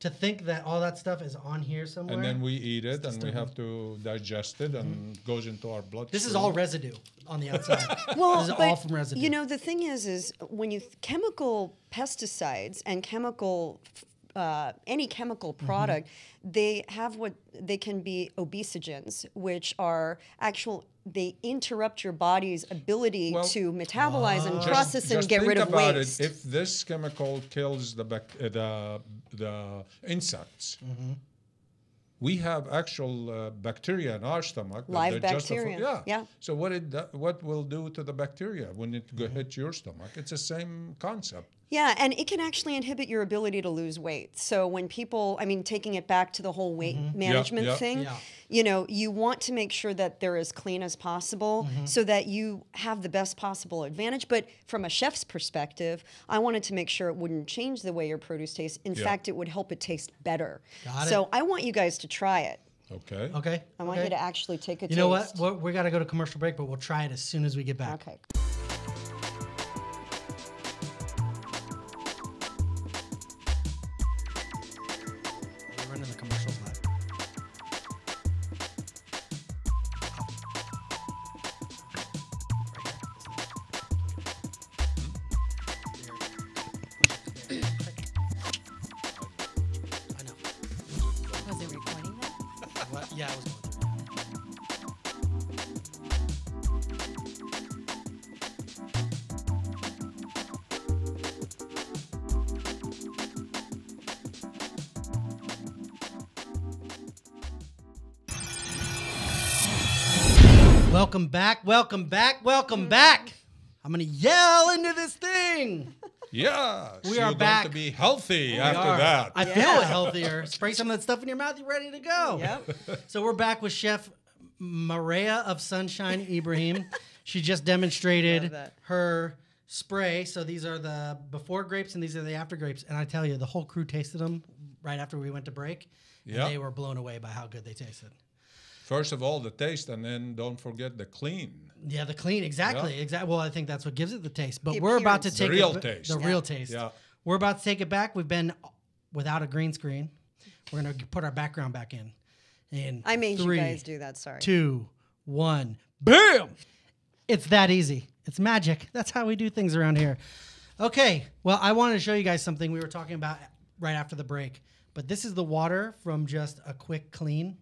To think that all that stuff is on here somewhere. And then we eat it and we have to digest it and goes into our bloodstream. This is all residue on the outside. Well, this is but, all from residue. you know, the thing is when you chemical pesticides and any chemical product, they have what they can be obesogens, which are they interrupt your body's ability Well, to metabolize and Just- process and just get think rid of about waste. It. If this chemical kills the insects, we have actual bacteria in our stomach. that Live they're just bacteria, yeah. So what will do to the bacteria when it hits your stomach? It's the same concept. Yeah, and it can actually inhibit your ability to lose weight. So when people, taking it back to the whole weight management yeah. thing, Yeah. you want to make sure that they're as clean as possible so that you have the best possible advantage. But from a chef's perspective, I wanted to make sure it wouldn't change the way your produce tastes. In fact, it would help it taste better. Got So it. I want you guys to try it. Okay. Okay. I want you to actually take a taste. You know what? We got to go to commercial break, but we'll try it as soon as we get back. Okay. We're running the commercials live. I know. Was it recording that? What? Yeah, I was going through that. Welcome back, welcome back, welcome back. I'm going to yell into this thing. Yeah. We so are you're back. going to be healthy We after are. that. I feel healthier. Spray some of that stuff in your mouth, you're ready to go. Yep. So we're back with Chef Maria of Sunshine Ibrahim. She just demonstrated Love that. her spray. So these are the before grapes and these are the after grapes. And I tell you, the whole crew tasted them right after we went to break. Yeah. And they were blown away by how good they tasted. First of all, the taste, and then don't forget the clean. Yeah, the clean, exactly, Yeah. exactly. Well, I think that's what gives it the taste. But The we're about to appearance. The take real it, taste. The Yeah. real taste. Yeah. We're about to take it back. We've been without a green screen. We're gonna put our background back in. In I made 3, you guys do that. Sorry. 2, 1, bam! It's that easy. It's magic. That's how we do things around here. Okay. Well, I wanted to show you guys something we were talking about right after the break. but this is the water from just a quick clean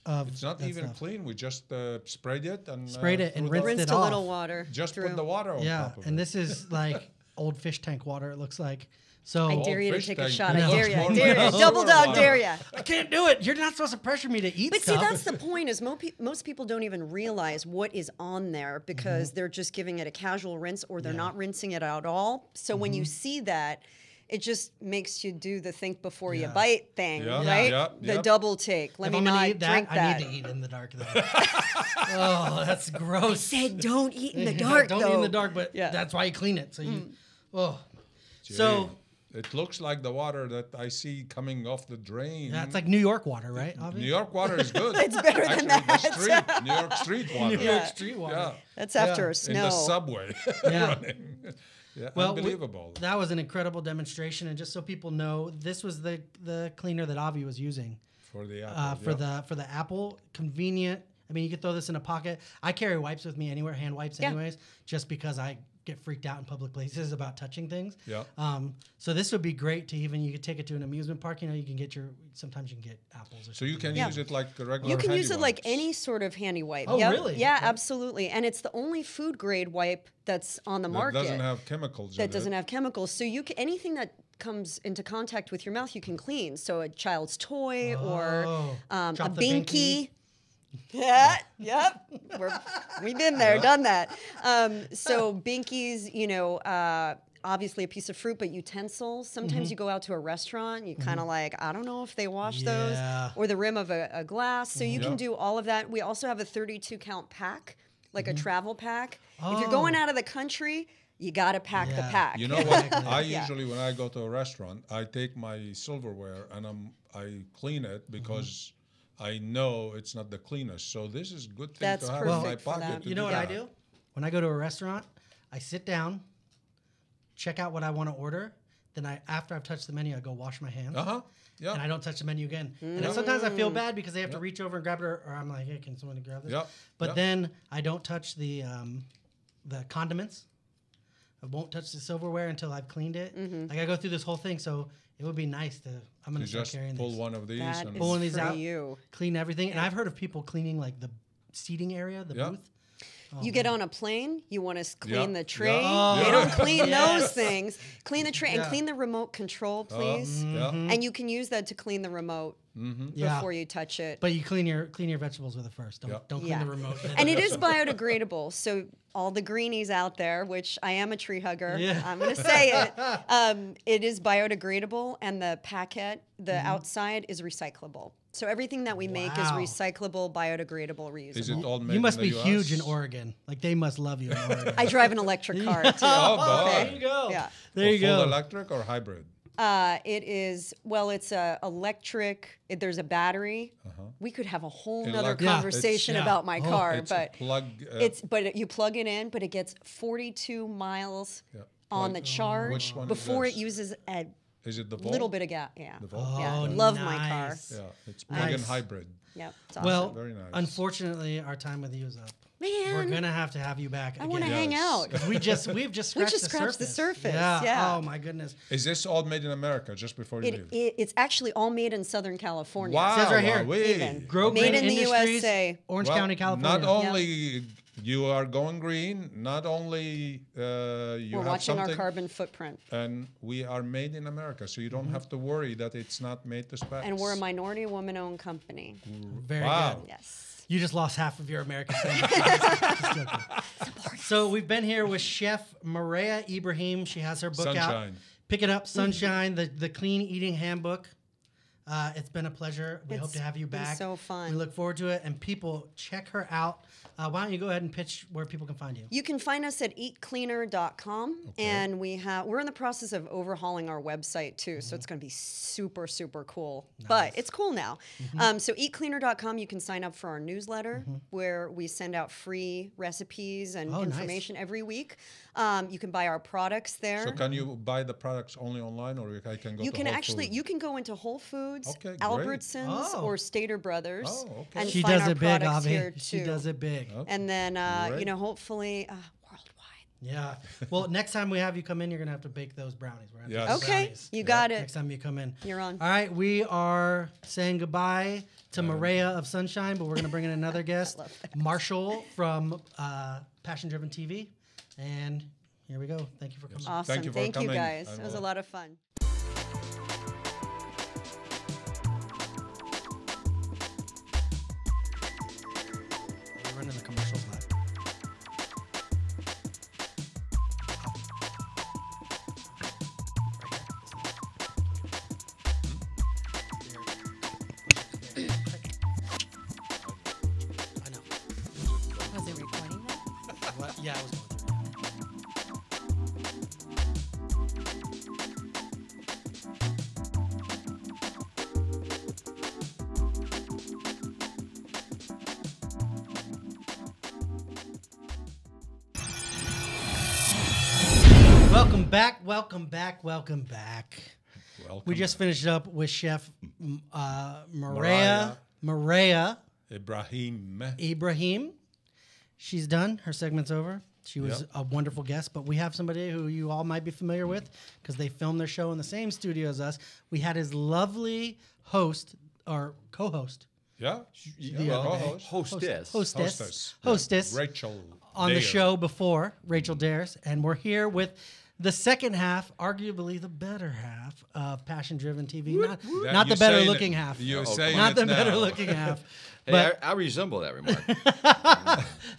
of. It's not that even stuff. clean. We just sprayed it and Sprayed it and threw the- rinsed Rinsed it a little off. water. Just through. put the water on Yeah, top of and it. this is like old fish tank water. It looks like. So I Old dare you to fish take a tank. shot. No. I dare you. I More dare like you. Double sewer dog water. dare you. I can't do it. You're not supposed to pressure me to eat But see, stuff. that's the point. Is most people don't even realize what is on there because they're just giving it a casual rinse, or they're not rinsing it at all. So when you see that, it just makes you do the think before you Yeah. bite thing, Yeah. right? Yeah. The Yep. double take. Let if me I'm gonna not eat that, drink that. I need to eat in the dark though. Oh, that's gross. Said don't eat in the dark. Don't though. eat in the dark, but Yeah. that's why you clean it. So you, Mm. oh, Gee, so it looks like the water that I see coming off the drain. yeah, it's like New York water, right? Avi? New York water is good. It's better than Actually, that. The street, New York street water. New Yeah. York street water. Yeah. That's after Yeah. a In snow. the subway. Yeah. running. Yeah, Well, unbelievable. that was an incredible demonstration, and just so people know, this was the cleaner that Avi was using for the apple. for the Apple. Convenient. I mean, you could throw this in a pocket. I carry wipes with me anywhere, hand wipes, Yeah. anyways, just because I get freaked out in public places about touching things. Yeah. So this would be great to even you could take it to an amusement park. You know, you can get sometimes you can get apples or So you can Yeah. use it like a regular You can handy use it like wipes. any sort of handy wipe. Oh, Yep. really? Yeah, Okay. absolutely. And it's the only food grade wipe that's on the That market doesn't have chemicals in that it. doesn't have chemicals. So you can, anything that comes into contact with your mouth, you can clean. So a child's toy or Oh. a Drop the binky. binky. Yeah, yep. We've been there, done that. So binkies, you know, obviously a piece of fruit, but utensils. Sometimes you go out to a restaurant, you kind of like, I don't know if they wash Yeah. those, or the rim of a glass. So you can Yeah. do all of that. We also have a 32 count pack, like a travel pack. If Oh. you're going out of the country, you got to pack the Yeah. pack. You know what? Exactly. I Yeah. usually, when I go to a restaurant, I take my silverware and I clean it because I know it's not the cleanest. So this is a good thing That's to have in my perfect for pocket. that. to You know what I that. do? When I go to a restaurant, I sit down, check out what I want to order. Then after I've touched the menu, I go wash my hands. Uh-huh. Yeah. And I don't touch the menu again. And then sometimes I feel bad because they have to reach over and grab it, or I'm like, hey, can someone grab this? Yeah, But yeah. then I don't touch the condiments. I won't touch the silverware until I've cleaned it. Like I go through this whole thing, so it would be nice to. I'm You gonna start just carrying pull these, one of these That and is Pulling these for out. you. clean everything. And I've heard of people cleaning like the seating area, the Yeah. booth. You get on a plane, you want to clean Yeah. the tray. Yeah. They Yeah. don't clean Yes. those things. Clean the tray and Yeah. clean the remote control, please. yeah. And you can use that to clean the remote Yeah. before you touch it. But you clean your vegetables with it first. Don't Yeah. don't clean Yeah. the remote. And it is biodegradable. So all the greenies out there, which I am a tree hugger, Yeah. I'm going to say it is biodegradable, and the packet, the outside, is recyclable. So everything that we make is Wow. recyclable, biodegradable, reusable. Is it all made You must in be the huge in US? Oregon. Like they must love you in Oregon. I drive an electric car too. Oh, there boy. you go. Yeah. There you Full go. electric or hybrid? It is, well, it's a electric, there's a battery. We could have a whole nother Electric. Yeah. conversation It's- about my Oh, car, It's but a plug. but you plug it in, but it gets 42 miles Yeah. on the charge Which one is before it this? uses a Is it the Volt? little bit of gas. Yeah. The Volt? Oh, Yeah, love my car. nice. Yeah, it's plug-in Nice. hybrid. Yep. It's awesome. Well, Very nice. unfortunately, our time with you is up. We're man, gonna have you back. I want to again. hang Yes. out. 'Cause we've just scratched, just scratched the surface, Yeah. yeah. Oh my goodness. Is this all made in America? Just before you leave. It's actually all made in Southern California. Wow, Says right here, wowee. Even. Grow Made Green in the Industries, USA. Orange Well, County, California. Not only you are going green, not only you We're have watching our something, carbon footprint. and we are made in America, so you don't Mm-hmm. have to worry that it's not made to specs. And we're a minority woman-owned company. Very Wow. good. Yes. You just lost half of your American family. Just joking. So we've been here with Chef Maria Ibrahim. She has her book out. Sunshine. Pick it up, Sunshine, the Clean Eating Handbook. It's been a pleasure. We hope It's to have you been back. so fun. We look forward to it. And people, check her out. Why don't you go ahead and pitch where people can find you? You can find us at eatcleaner.com, and we're in the process of overhauling our website too, so it's going to be super, super cool. But it's cool now. So eatcleaner.com, you can sign up for our newsletter where we send out free recipes and Oh, nice. information every week. You can buy our products there. So can you buy the products only online, or I can go You to can Whole actually Foods? you can go into Whole Foods, Okay, great. Albertsons, Oh. or Stater Brothers, Oh, okay. and She find does our it big, products Avi. here She too. does it big. Okay. And then Great. hopefully worldwide. Yeah. Well, next time we have you come in, you're gonna have to bake those brownies. We're gonna have to Yes. make Okay, brownies you got it. next time you come in. You're on. All right, we are saying goodbye to Maria of Sunshine, but we're gonna bring in another guest, Marshall from Passion Driven TV, and here we go. Thank you for coming. Awesome. Thank you for Thank you coming. guys. I It was a will- lot of fun. We're running the commercials live. I know. Was it recording that? What? Yeah, I was going through. Welcome back, welcome back, welcome back. Welcome. We just finished up with Chef Maria Ibrahim. She's done. Her segment's over. She was Yep. a wonderful guest, but we have somebody who you all might be familiar with because they filmed their show in the same studio as us. We had his lovely host or co-host Yeah. the other day. co-host. hostess Rachel. on the Dare. show before, Rachel Dares, and we're here with the second half, arguably the better half of Passion Driven TV. Not That- the you're better saying looking it- half. You're Oh, saying Not it the now. better looking half. Hey, But I resemble that remark.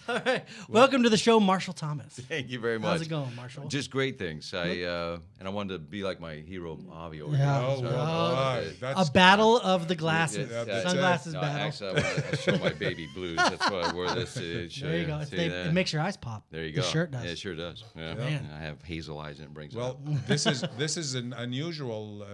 all right. Welcome to the show, Marshall Thomas. Thank you very much. How's it going, Marshall? Just great things. And I wanted to be like my hero Avi over Yeah. here. Oh, well, Oh, that's A battle of the glasses. Yeah, that's Sunglasses No, battle. actually, I want to show my baby blues. That's why I wore this. To show There you go. See It that? makes your eyes pop. There you The go. shirt does. Yeah, it sure does. Yeah. Man. I have hazel eyes and it brings it Well, up. this is an unusual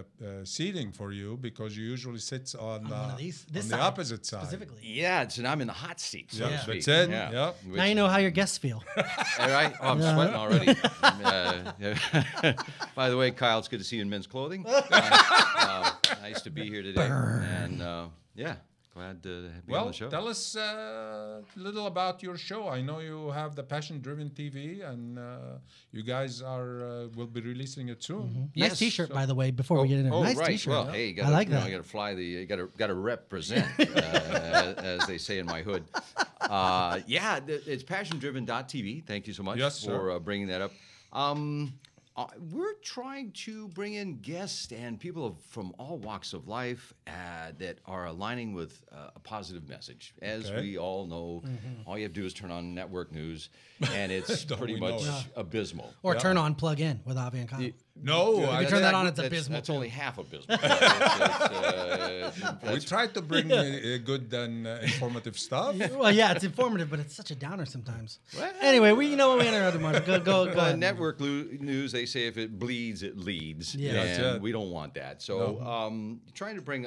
seating for you because you usually sit on, One of these, this on side, the opposite side. specifically. Yeah, and I'm in the hot seat, so Yeah, to speak. that's it. Yeah. Yeah. Which- Now you know how your guests feel. All right. Oh, I'm sweating already. Yeah. By the way, Kyle, it's good to see you in men's clothing. Nice to be here today. And yeah, glad to be on Well, the show. tell us a little about your show. I know you have the Passion Driven TV, and you guys are will be releasing it soon. Nice Yes. T-shirt, by the way. Before we get into it, Oh, nice right. T-shirt. Well, hey, you gotta, I like you know, that. you gotta fly the, you gotta represent, as they say in my hood. Yeah, it's passiondriven.tv. Thank you so much Yes, sir. for bringing that up. We're trying to bring in guests and people from all walks of life that are aligning with a positive message. As Okay. we all know, all you have to do is turn on network news, and it's Don't pretty we know much it? abysmal. Or turn on plug in with Avi and Kyle. No, you I, turn that on, it's that's, abysmal, That's too. only half abysmal. we tried to bring good and informative stuff. Well, yeah, it's informative, but it's such a downer sometimes. Anyway, you know what we interrupted, Marshall. Go Well, ahead. network news, they say if it bleeds, it leads. Yeah. That's And it. we don't want that. So trying to bring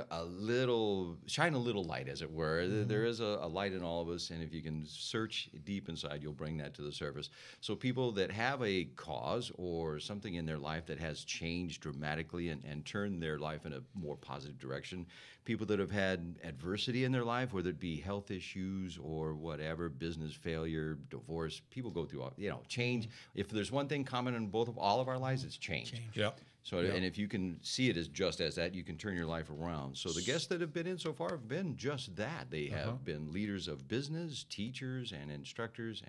shine a little light, as it were. There is a light in all of us, and if you can search deep inside, you'll bring that to the surface. So people that have a cause or something in their life that has changed dramatically and turned their life in a more positive direction, people that have had adversity in their life, whether it be health issues or whatever, business failure, divorce, people go through, change. If there's one thing common in all of our lives, it's change. Yeah. So, and if you can see it as just as that, you can turn your life around. So the guests that have been in so far have been just that. They have been leaders of business, teachers, and instructors,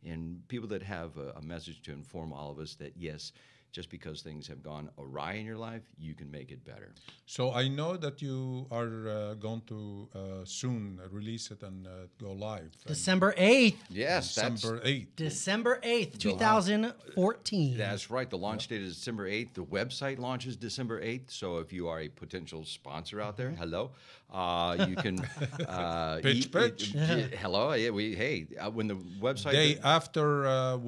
and people that have a message to inform all of us that, yes, just because things have gone awry in your life, you can make it better. So I know that you are going to soon release it and go live. And December 8th. Yes, December 8th. December 8th, 2014. That's right. The launch date is December 8th. The website launches December 8th. So if you are a potential sponsor out there, hello, you can Pitch. hello. Yeah, when the website Day after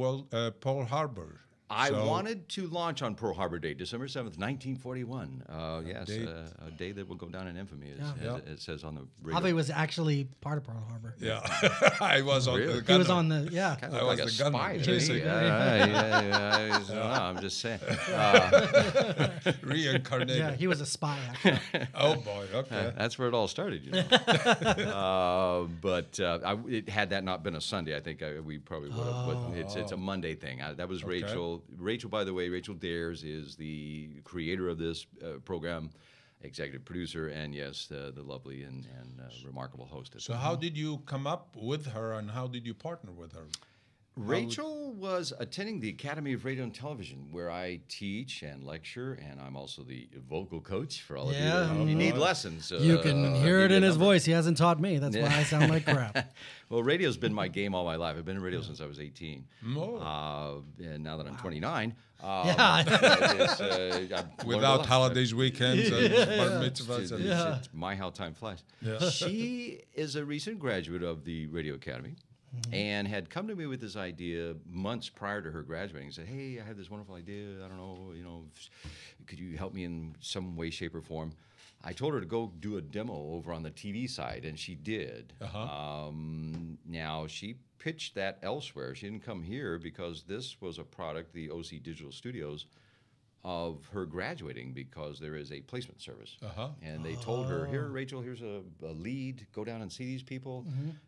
Pearl Harbor. I So- wanted to launch on Pearl Harbor Day, December 7th, 1941. Yes, date. a day that will go down in infamy, Yeah. as it says on the radio. Avi was actually part of Pearl Harbor. Yeah, I was on Really? the He was gunner. on the yeah. Kind I of like was a the gunner. spy to Basically. me. I'm just saying. Reincarnated. Yeah, he was a spy actually. Oh boy. Okay. That's where it all started, you know. It had that not been a Sunday, I think we probably would have. But it's a Monday thing. That was Okay. Rachel. Rachel, by the way, Rachel Dares is the creator of this program, executive producer, and yes, the lovely and remarkable hostess. So how did you come up with her, and how did you partner with her? Rachel was attending the Academy of Radio and Television, where I teach and lecture, and I'm also the vocal coach for all Yeah. of you. You need lessons. You can hear it in his voice. He hasn't taught me. That's why I sound like crap. Well, radio's been my game all my life. I've been in radio since I was 18. Oh. And now that I'm 29, Yeah. I've learned a Without lot. holidays, weekends, and bar mitzvahs. And, It's my how time flies. She is a recent graduate of the Radio Academy. And had come to me with this idea months prior to her graduating. Said, "Hey, I have this wonderful idea. I don't know, could you help me in some way, shape, or form?" I told her to go do a demo over on the TV side, and she did. Now she pitched that elsewhere. She didn't come here because this was a product, the OC Digital Studios, of her graduating, because there is a placement service. And they told her, "Here, Rachel, here's a lead. Go down and see these people."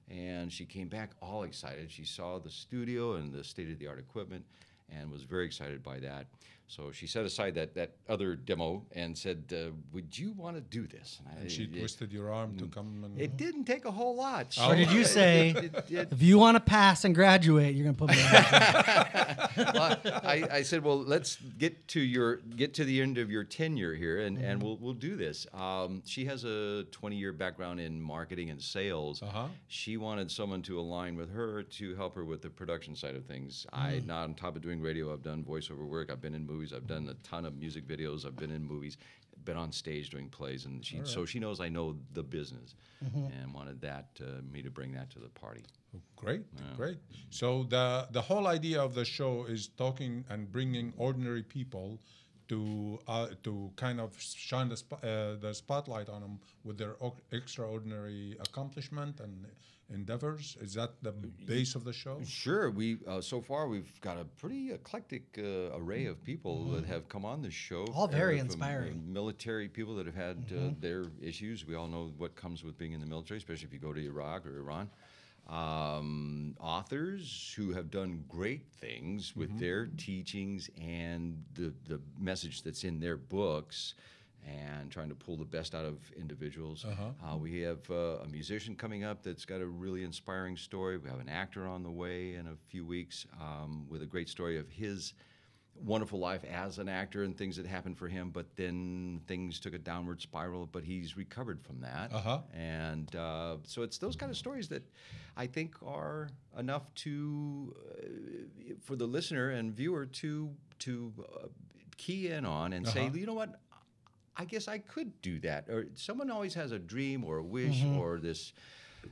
And she came back all excited. She saw the studio and the state-of-the-art equipment and was very excited by that. So she set aside that other demo and said, "Would you want to do this?" and she twisted your arm to come and. It didn't take a whole lot. Or did you say, if you want to pass and graduate, you're going to put me on? Well, I said, well, let's get to the end of your tenure here, and we'll do this. She has a 20-year background in marketing and sales. She wanted someone to align with her to help her with the production side of things. Not on top of doing radio, I've done voiceover work. I've been in movies. I've done a ton of music videos. I've been in movies, been on stage doing plays, and so she knows I know the business, and wanted me to bring that to the party. Great, great. So the whole idea of the show is talking and bringing ordinary people to kind of shine the spotlight on them with their extraordinary accomplishment and endeavors. Is that the base of the show? Sure. So far we've got a pretty eclectic array of people that have come on the show. All very from, inspiring. Military people that have had their issues. We all know what comes with being in the military, especially if you go to Iraq or Iran. Authors who have done great things with their teachings and the message that's in their books, and trying to pull the best out of individuals. We have a musician coming up that's got a really inspiring story. We have an actor on the way in a few weeks with a great story of his wonderful life as an actor and things that happened for him, but then things took a downward spiral, but he's recovered from that. And so it's those kind of stories that I think are enough to for the listener and viewer to key in on and say, you know what, I guess I could do that. Or someone always has a dream or a wish or this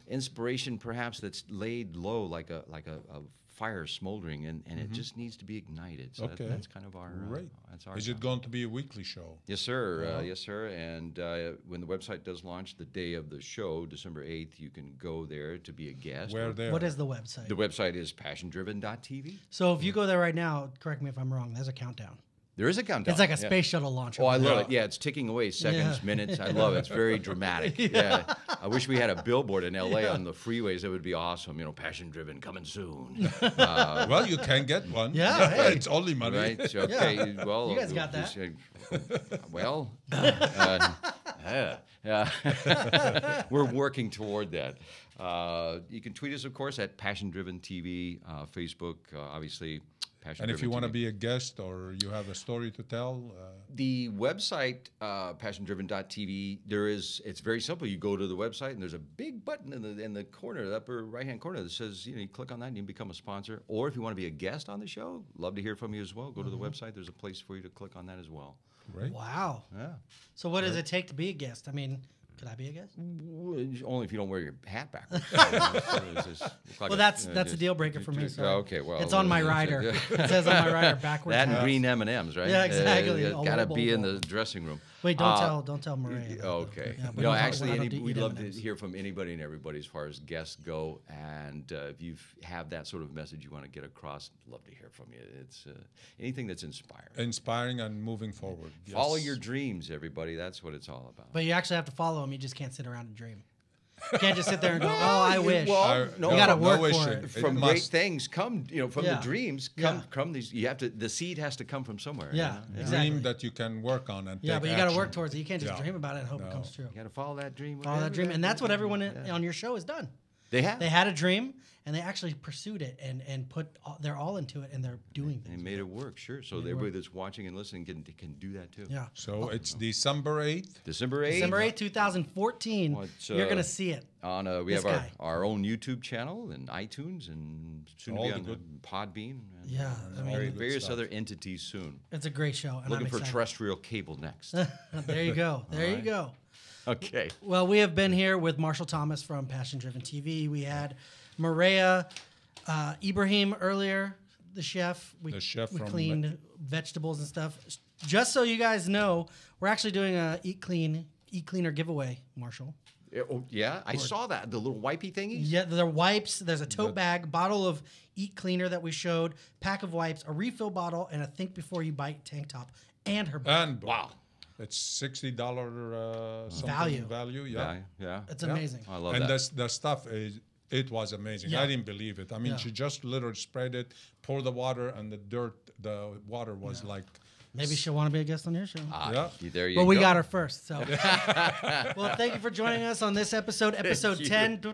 inspiration perhaps that's laid low like a fire smoldering, and it just needs to be ignited. So that's kind of our that's our Is job. it going to be a weekly show? Yes, sir. Yes, sir. And when the website does launch the day of the show, December 8th, you can go there to be a guest. Where there? What is the website? The website is passiondriven.tv. So if you go there right now, correct me if I'm wrong, there's a countdown. There is a countdown. It's like a Yeah. space shuttle launch. Oh, I right love now. it. Yeah, it's ticking away seconds, Yeah. minutes. I love it. It's very dramatic. Yeah. I wish we had a billboard in L.A. on the freeways. That would be awesome. Passion driven, coming soon. Well, you can get one. Yeah, hey. It's only money. Right? So, okay. Well, You guys got that. Well, we're working toward that. You can tweet us, of course, at Passion Driven TV, Facebook, obviously. Passion And if Driven you want to TV. be a guest or you have a story to tell, The website, passiondriven.tv, it's very simple. You go to the website and there's a big button in the corner, the upper right-hand corner that says, you click on that and you can become a sponsor. Or if you want to be a guest on the show, love to hear from you as well. Go to the website. There's a place for you to click on that as well. right? Wow. Yeah. So what does it take to be a guest? I mean, Could I be a guest? Only if you don't wear your hat backwards. Well, that's a deal breaker for me. So okay, well, it's on my rider. It says on my rider backwards. That and hats. green M&Ms, right? Yeah, exactly. Got to be in the dressing room. Wait, don't tell Maria. Okay. Yeah, but You know, I don't actually, eat we'd love to M&Ms. hear from anybody and everybody as far as guests go. And if you have that sort of message you want to get across, love to hear from you. It's anything that's Inspiring and moving forward. Yes. Follow your dreams, everybody. That's what it's all about. But you actually have to follow them. You just can't sit around and dream. You can't just sit there and go, "Oh, I wish." Well, you got to work for wishing. it. From It great must. things come, from Yeah. the dreams come these. You have to. The seed has to come from somewhere. Yeah, You know? exactly. Dream that you can work on and Yeah, take but you got to action. work towards it. You can't just Yeah. dream about it and hope it No. comes true. You got to follow that dream. Follow that whatever dream, and that's what everyone Yeah. on your show has done. They have. They had a dream, and they actually pursued it and put they're all into it, and they're doing And things. made it work, sure. So everybody that's watching and listening can do that too. Yeah. So it's December 8th. December 8th. December 8th, 2014. What's, You're going to see it. On we This have guy. our own YouTube channel and iTunes and soon to All be the on good- Podbean. And Yeah, I mean, good various stuff. other entities soon. it's a great show. And Looking I'm for excited. terrestrial cable next. There you go. There you go. Okay. Well, we have been here with Marshall Thomas from Passion Driven TV. We had Maria Ibrahim earlier, the chef. We from cleaned vegetables and stuff. Just so you guys know, we're actually doing a Eat Cleaner giveaway, Marshall. Yeah, I saw that. The little wipey thingies? Yeah, there are wipes. There's a tote bag, bottle of Eat Cleaner that we showed, pack of wipes, a refill bottle, and a Think Before You Bite tank top, and her book. And Wow. it's $60 Value. Value, yeah. Yeah. It's amazing. I love And that. the stuff it was amazing. Yeah. I didn't believe it. I mean, Yeah. she just literally spread it, pour the water, and the water was like, Maybe she'll want to be a guest on your show. yeah. There you But go. we got her first. So, well, thank you for joining us on this episode, episode you. 10. Yeah,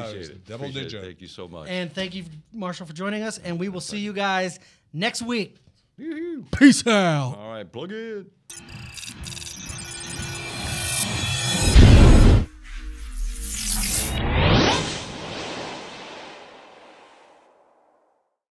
Appreciate it. double Appreciate it. digit. Thank you so much. And thank you, Marshall, for joining us. And we will see you guys next week. Yoo-hoo. Peace out. All right, plug it.